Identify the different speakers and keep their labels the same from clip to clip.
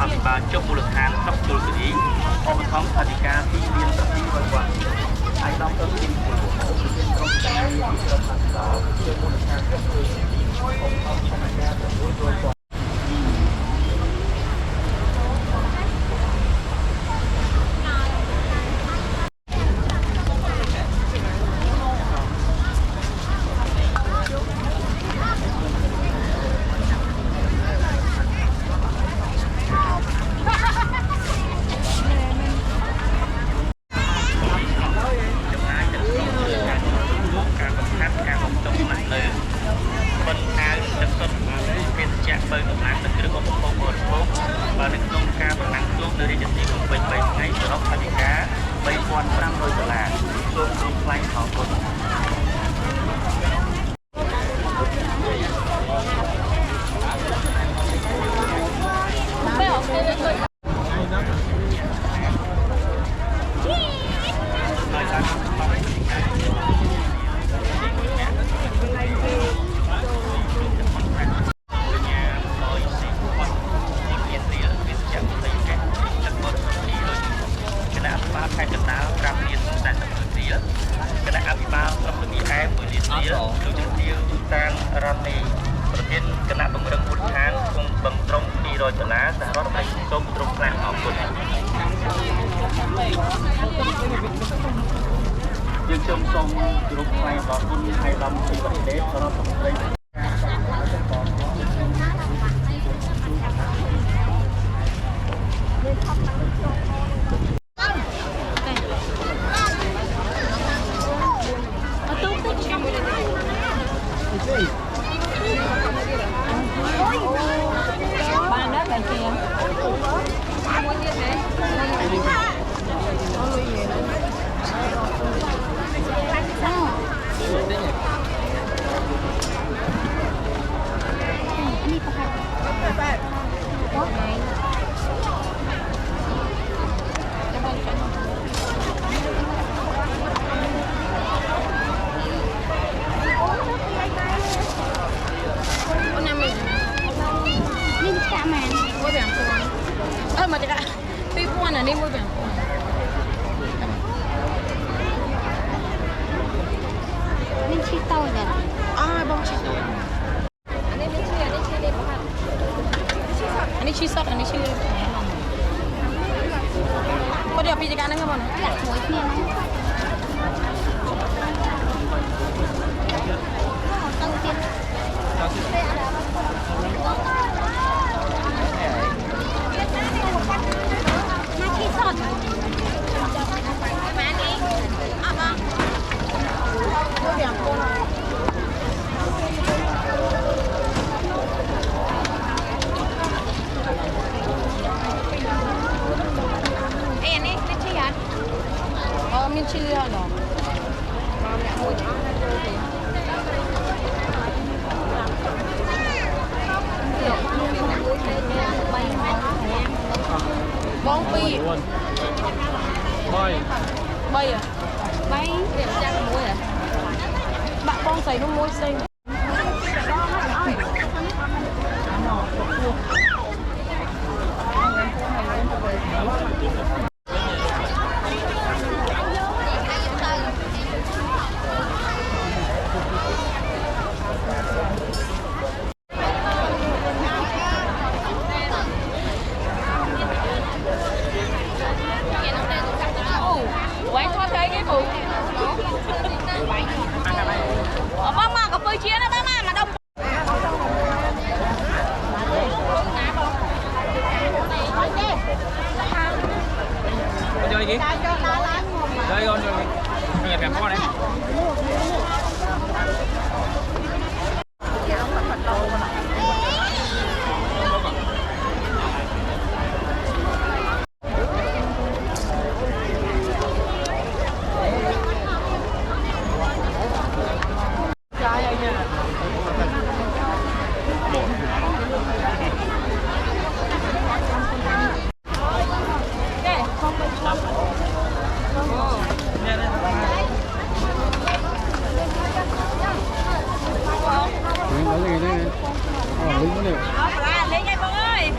Speaker 1: អភិបាលចុះមូលដ្ឋានស្រុកជលគិរីឧបត្ថម្ភអធិការទីលានប្រទីវត្តហើយដល់ទៅទីក្រុមការទីក្រុមខាងដល់ជាមូលដ្ឋានស្រុកជលគិរីឧបត្ថម្ភអធិការទៅด้วยយើងខ្ញុំសូមគោរពថ្លែងអំណរគុណឲ្យដល់ទីប្រទេសរដ្ឋមន្ត្រីបានដែរតែជាមួយទៀតហ៎មកចា2000អានេះ15000នេះឈីតូចដែរអើបងឈីតូចអានេះឈីនេះប្រហែលអានេះឈីសក់អានេះឈីគាត់យកពីចកាហ្នឹងបងដាក់មួយគ្នាហ្នឹងទៅទៀតមានឈឺអត់មកអ្នកមួយទេបងពី3រៀបចាំមួយបាក់បងស្រីនោះមួយផ្សេងđây con rồi người đẹp con đấy lính này lính này bông ơi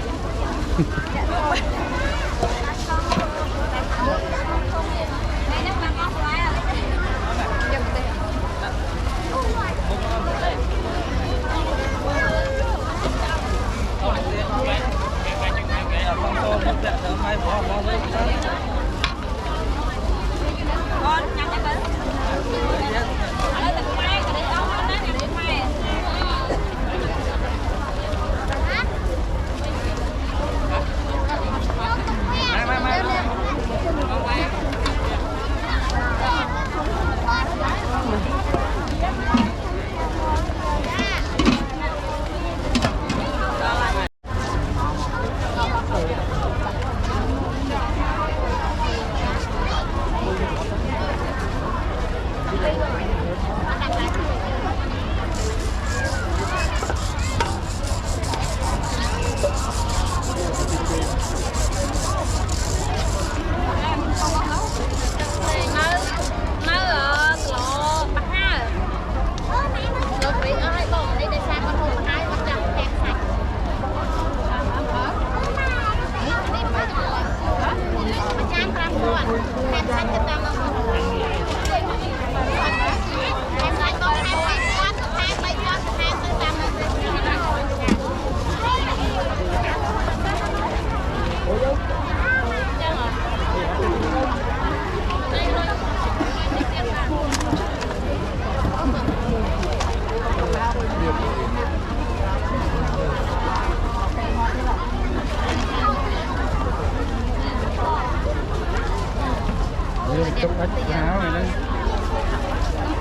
Speaker 2: chụp bánh áo này đấy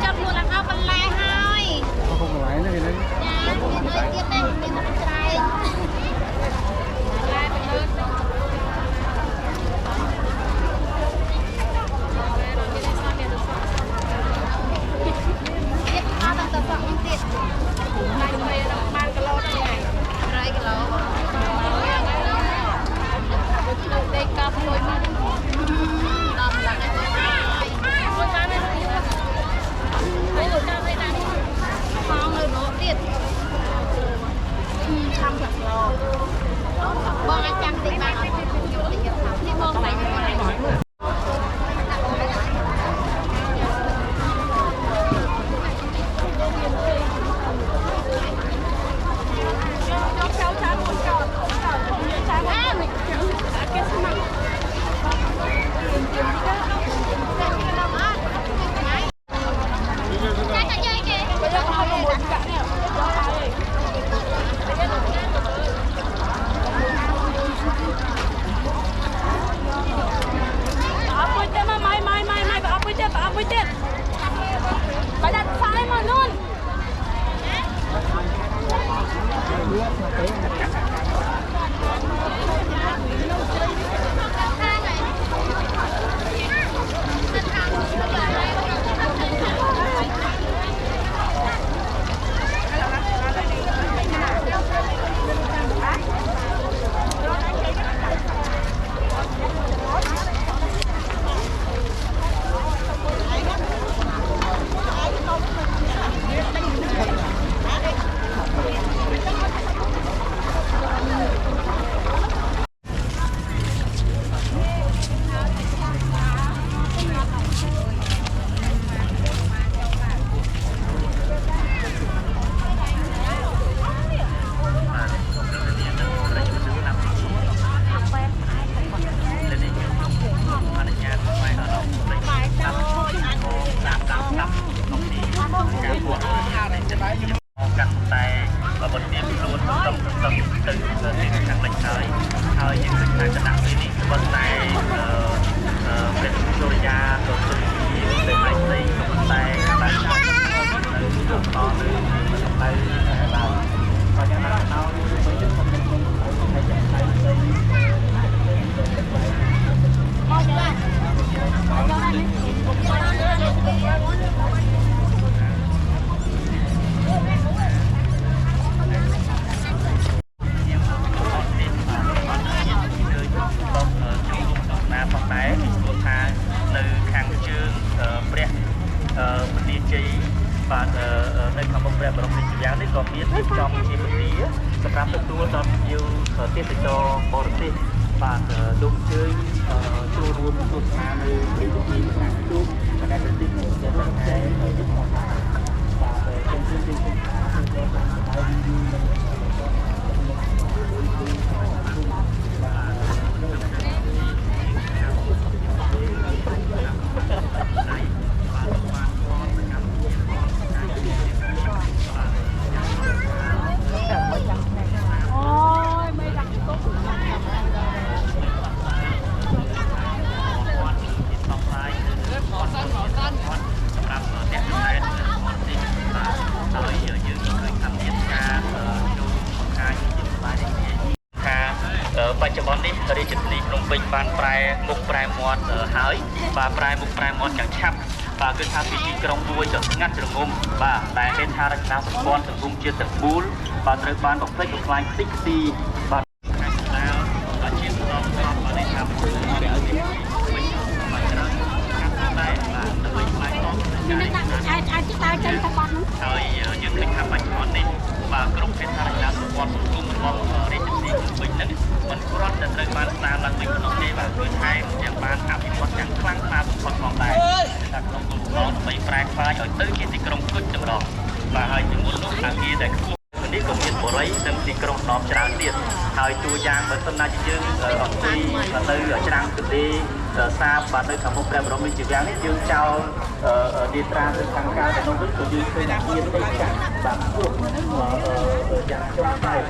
Speaker 3: chụp luôn là áo bánh lai hơi
Speaker 2: không phải nữa thì đấy
Speaker 3: dạ mình hơi tiếp đây mình nó trai lai bên hơn tiếp qua tầm tập những tiết lai mây nó 3 kg đây này 2 kg đây cặp đôi mà làm là cái con cá này đây rồi cá đây này không được nó tiệt không thật lo bông anh chăm thì bạn thì bông này
Speaker 1: បច្ចុប្បន្ននេះរាជធានីភ្នំពេញបានប្រែមុខប្រែមាត់ហើយបាទប្រែមុខប្រែមាត់យ៉ាងឆាប់បាទគឺថាពីទីក្រុងមួយទៅស្ងាត់ជ្រងំបាទតែហេដ្ឋារចនាសម្ព័ន្ធសង្គមជាតិទាំងមូលបាទត្រូវបានបំពេញបំផ្លាញខ្ទេចខ្ទីបាទខាងស្ដារបាទជាស្នងស្របបាទនៃថាប្រជាជនដែលទីវិញបាទច្រើនខាងស្ដារបាទដើម្បីផ្លាយតប
Speaker 3: អាចទៅដើរចេញទៅបាត់នោះ
Speaker 1: ហើយយើងឃើញថាបច្ចុប្បន្ននេះបាទក្រុមហេដ្ឋារចនាសម្ព័ន្ធសង្គមរបស់រាជធានីភ្នំពេញហ្នឹងមិនគ្រាន់តែត្រូវបានស្ដារឡើងវិញប៉ុណ្ណោះទេបាទគឺថែមទាំងបានអភិវឌ្ឍយ៉ាងខ្លាំងក្លាបំផុតផងដែរថាក្នុងគោលបំណងដើម្បីប្រែក្លាយឲ្យទៅជាទីក្រុងគុជចម្រុះបាទហើយជាមុននោះអាគារដែលខ្ពស់នេះក៏មានបរិយានិងទីក្រុងដបច្រើនទៀតហើយតួយ៉ាងបើសិនណាយើងអង្គុយនៅច្រាំងទន្លេសាបបាទនៅខាងមុខព្រះបរមរាជវាំងនេះយើងចោលឌីត្រាទៅខាងកើតទៅនោះវិញក៏យើងឃើញអាគារទីចាស់បាទខ្ពស់យ៉ាងចុងក្រោយ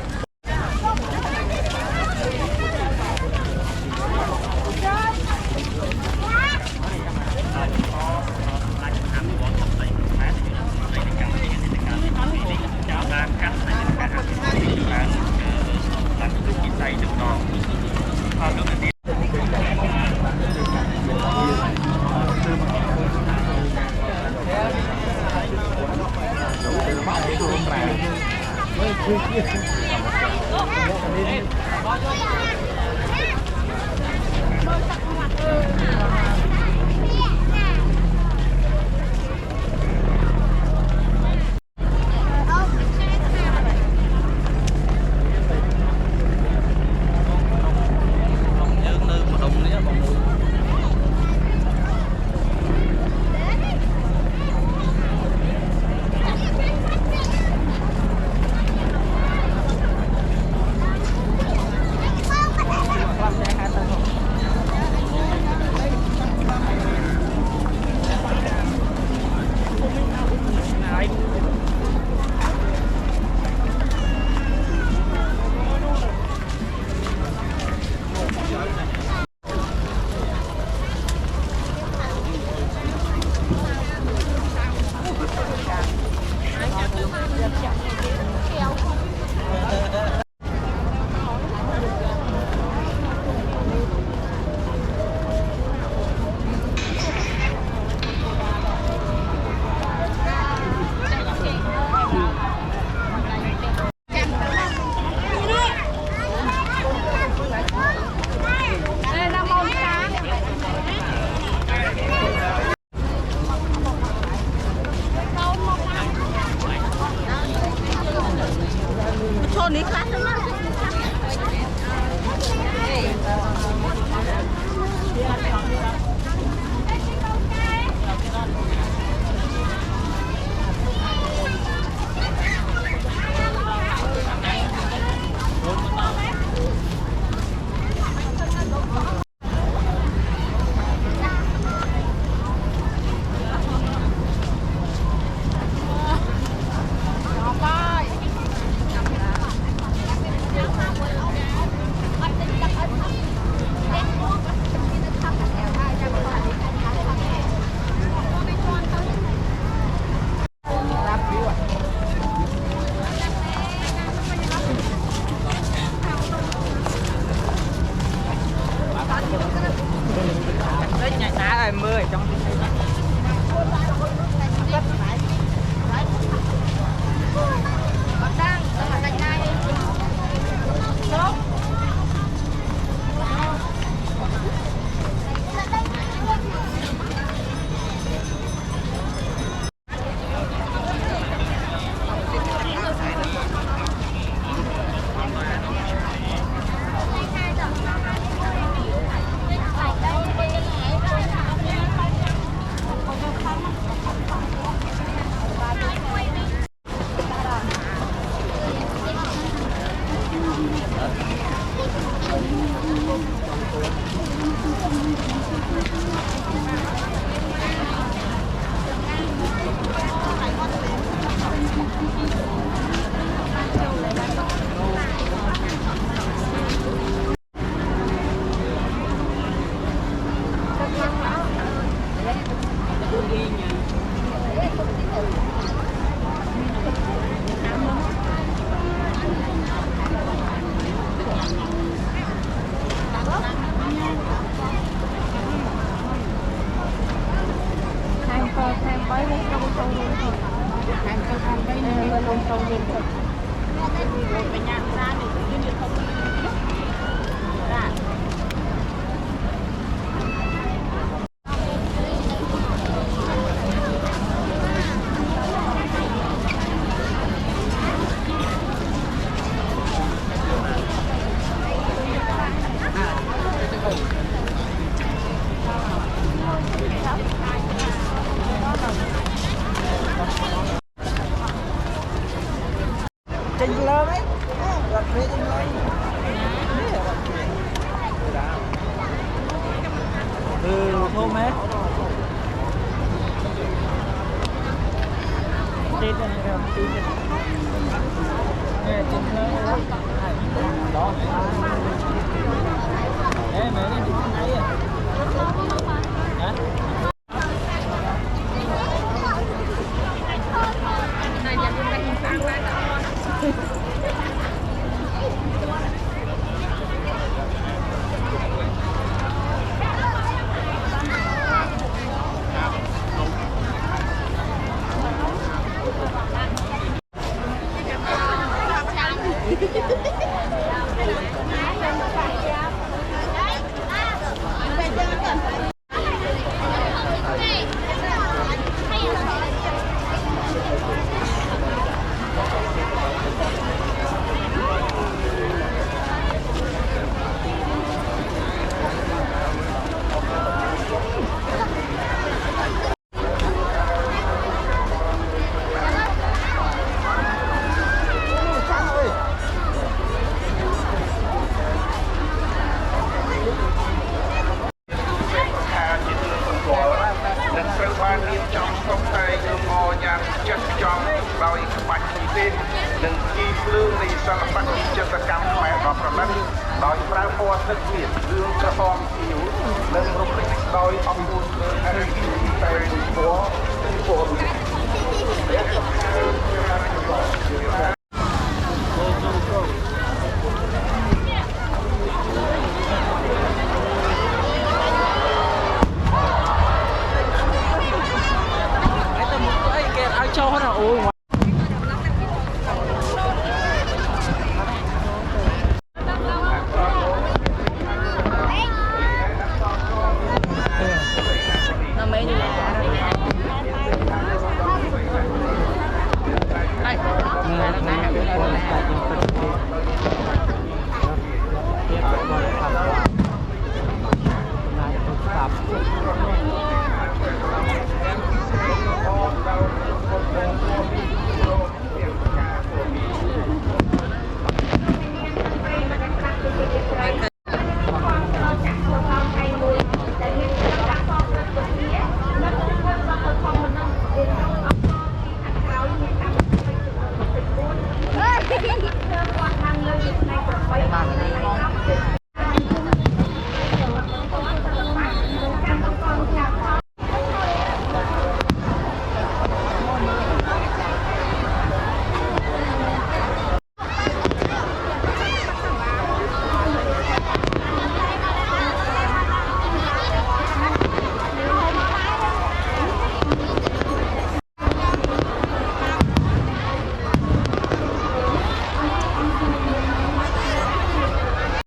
Speaker 3: នេះខ្លះទៅណា
Speaker 1: ចេញលើហ្នឹងរត់ពេកហ្នឹងហើយធំហ៎ទីទៅនេះទីទៅចេញលើដល់មែននេះទីไหนอ่ะហ៎
Speaker 4: នឹងត្រូវបានរៀបចំតុបតែងលម្អយ៉ាងចាស់ចង់ដោយក្បាច់ពិសេសនិងជីភ្លើងនៃសិល្បៈវិចិត្រកម្មខ្មែរដ៏ប្រណិតដោយប្រើពណ៌ទឹកមាសរឿងក្រហមខៀវនិងរំលេចដោយអង្គភ្លើង LED តែពណ៌